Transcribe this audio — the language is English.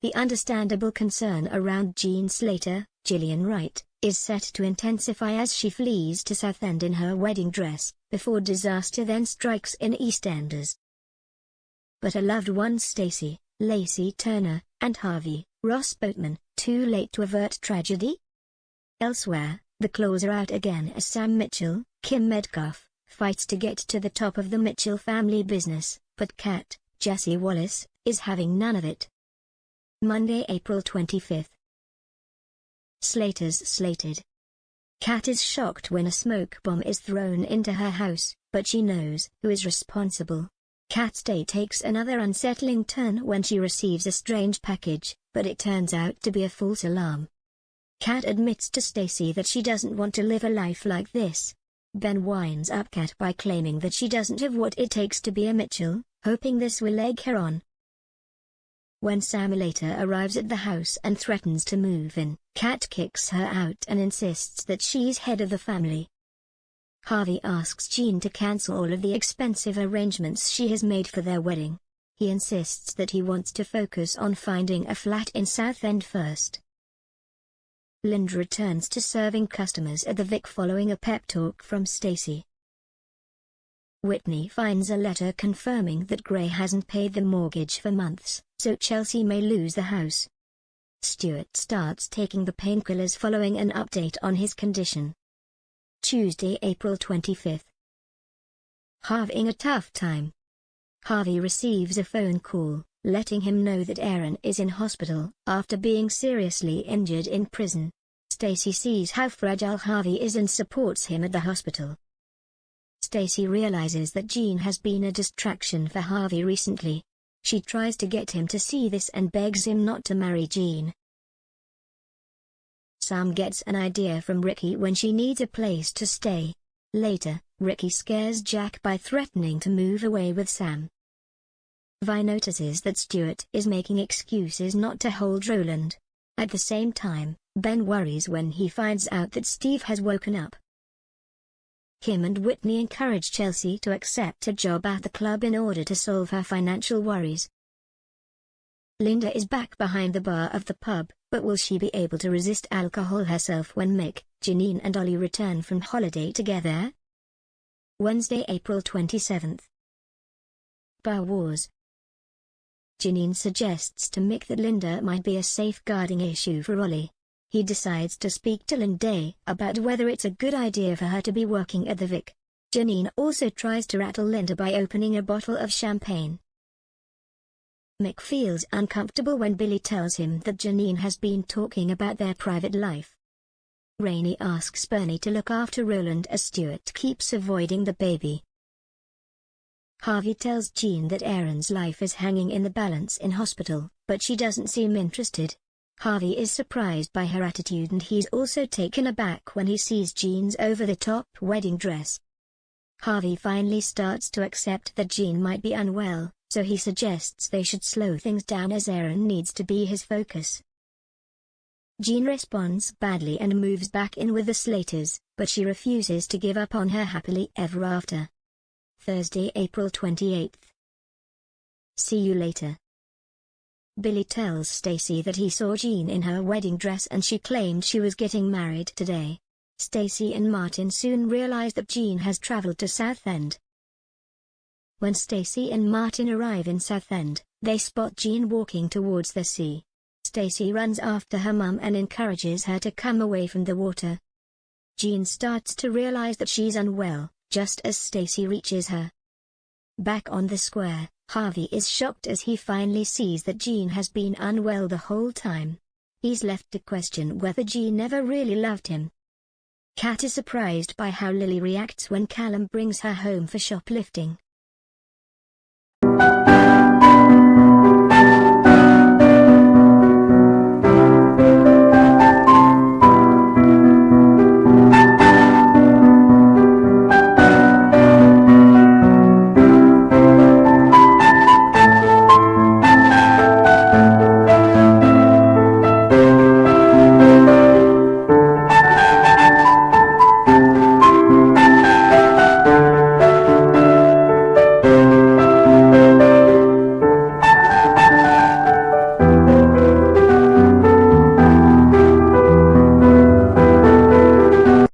The understandable concern around Jean Slater, Gillian Wright, is set to intensify as she flees to Southend in her wedding dress, before disaster then strikes in EastEnders. But her loved ones Stacey, Lacey Turner, and Harvey, Ross Boatman, too late to avert tragedy? Elsewhere, the claws are out again as Sam Mitchell, Kim Metcalf, fights to get to the top of the Mitchell family business, but Kat, Jessie Wallace, is having none of it. Monday, April 25. Slater's slated. Kat is shocked when a smoke bomb is thrown into her house, but she knows who is responsible. Kat's day takes another unsettling turn when she receives a strange package, but it turns out to be a false alarm. Kat admits to Stacey that she doesn't want to live a life like this. Ben winds up Kat by claiming that she doesn't have what it takes to be a Mitchell, hoping this will egg her on. When Sam later arrives at the house and threatens to move in, Kat kicks her out and insists that she's head of the family. Harvey asks Jean to cancel all of the expensive arrangements she has made for their wedding. He insists that he wants to focus on finding a flat in Southend first. Linda returns to serving customers at the Vic following a pep talk from Stacey. Whitney finds a letter confirming that Gray hasn't paid the mortgage for months, so Chelsea may lose the house. Stuart starts taking the painkillers following an update on his condition. Tuesday, April 25. Having a tough time. Harvey receives a phone call, letting him know that Aaron is in hospital after being seriously injured in prison. Stacey sees how fragile Harvey is and supports him at the hospital. Stacey realizes that Jean has been a distraction for Harvey recently. She tries to get him to see this and begs him not to marry Jean. Sam gets an idea from Ricky when she needs a place to stay. Later, Ricky scares Jack by threatening to move away with Sam. Vi notices that Stuart is making excuses not to hold Roland. At the same time, Ben worries when he finds out that Steve has woken up. Kim and Whitney encourage Chelsea to accept a job at the club in order to solve her financial worries. Linda is back behind the bar of the pub, but will she be able to resist alcohol herself when Mick, Janine and Ollie return from holiday together? Wednesday, April 27. Bar Wars. Janine suggests to Mick that Linda might be a safeguarding issue for Ollie. He decides to speak to Linda about whether it's a good idea for her to be working at the Vic. Janine also tries to rattle Linda by opening a bottle of champagne. Mick feels uncomfortable when Billy tells him that Janine has been talking about their private life. Rainey asks Bernie to look after Roland as Stuart keeps avoiding the baby. Harvey tells Jean that Aaron's life is hanging in the balance in hospital, but she doesn't seem interested. Harvey is surprised by her attitude and he's also taken aback when he sees Jean's over-the-top wedding dress. Harvey finally starts to accept that Jean might be unwell, so he suggests they should slow things down as Aaron needs to be his focus. Jean responds badly and moves back in with the Slaters, but she refuses to give up on her happily ever after. Thursday, April 28. See you later. Billy tells Stacey that he saw Jean in her wedding dress and she claimed she was getting married today. Stacey and Martin soon realize that Jean has traveled to Southend. When Stacey and Martin arrive in Southend, they spot Jean walking towards the sea. Stacey runs after her mum and encourages her to come away from the water. Jean starts to realize that she's unwell, just as Stacey reaches her. Back on the square, Harvey is shocked as he finally sees that Jean has been unwell the whole time. He's left to question whether Jean never really loved him. Kat is surprised by how Lily reacts when Callum brings her home for shoplifting.